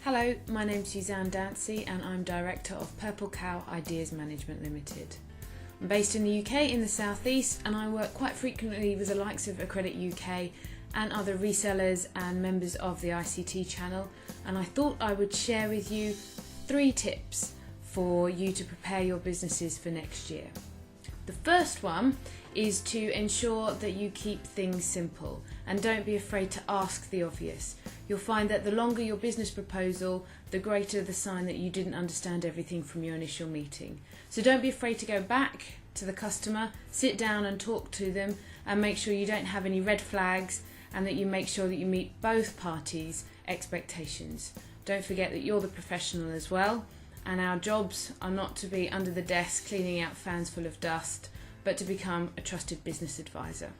Hello, my name's Suzanne Dancy and I'm Director of Purple Cow Ideas Management Limited. I'm based in the UK in the southeast and I work quite frequently with the likes of Accredit UK and other resellers and members of the ICT channel, and I thought I would share with you 3 tips for you to prepare your businesses for next year. The first one is to ensure that you keep things simple and don't be afraid to ask the obvious. You'll find that the longer your business proposal, the greater the sign that you didn't understand everything from your initial meeting. So don't be afraid to go back to the customer, sit down and talk to them and make sure you don't have any red flags and that you make sure that you meet both parties' expectations. Don't forget that you're the professional as well, and our jobs are not to be under the desk cleaning out fans full of dust, but to become a trusted business advisor.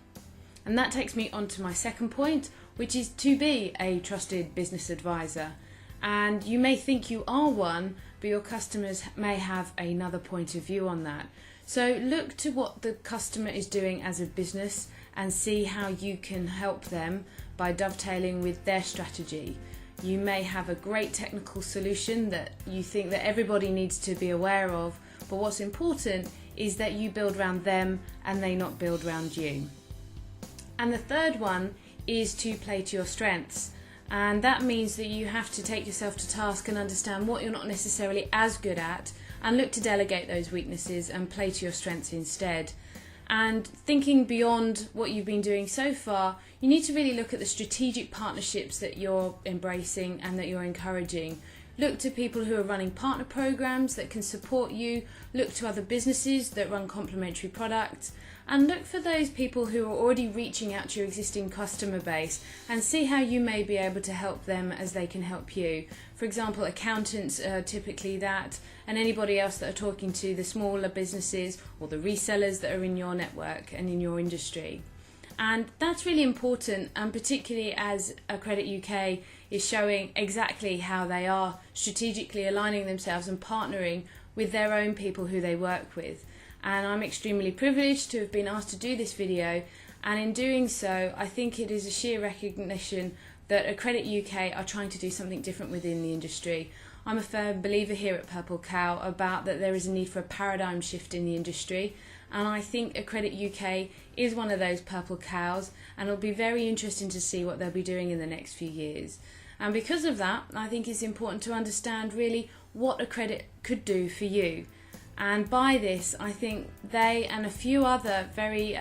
And that takes me on to my second point, which is to be a trusted business advisor. And you may think you are one, but your customers may have another point of view on that. So look to what the customer is doing as a business and see how you can help them by dovetailing with their strategy. You may have a great technical solution that you think that everybody needs to be aware of, but what's important is that you build around them and they not build around you. And the third one is to play to your strengths. And that means that you have to take yourself to task and understand what you're not necessarily as good at and look to delegate those weaknesses and play to your strengths instead. And thinking beyond what you've been doing so far, you need to really look at the strategic partnerships that you're embracing and that you're encouraging. Look to people who are running partner programs that can support you, look to other businesses that run complementary products, and look for those people who are already reaching out to your existing customer base and see how you may be able to help them as they can help you. For example, accountants are typically that, and anybody else that are talking to the smaller businesses or the resellers that are in your network and in your industry. And that's really important, and particularly as Accredit UK is showing exactly how they are strategically aligning themselves and partnering with their own people who they work with. And I'm extremely privileged to have been asked to do this video, and in doing so I think it is a sheer recognition that Accredit UK are trying to do something different within the industry. I'm a firm believer here at Purple Cow about that there is a need for a paradigm shift in the industry, and I think Accredit UK is one of those purple cows, and it'll be very interesting to see what they'll be doing in the next few years. And because of that, I think it's important to understand really what Accredit could do for you. And by this, I think they and a few other very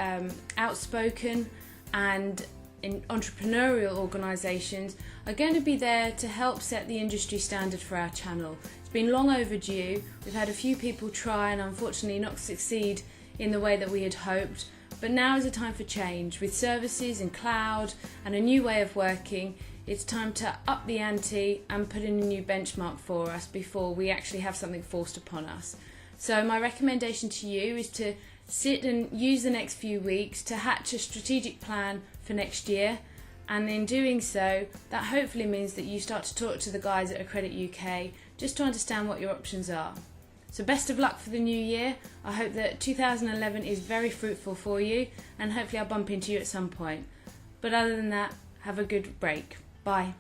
outspoken and entrepreneurial organisations are going to be there to help set the industry standard for our channel. It's been long overdue. We've had a few people try and unfortunately not succeed in the way that we had hoped, but now is a time for change. With services and cloud and a new way of working, it's time to up the ante and put in a new benchmark for us before we actually have something forced upon us. So my recommendation to you is to sit and use the next few weeks to hatch a strategic plan for next year, and in doing so, that hopefully means that you start to talk to the guys at Accredit UK just to understand what your options are. So best of luck for the new year. I hope that 2011 is very fruitful for you, and hopefully I'll bump into you at some point. But other than that, have a good break. Bye.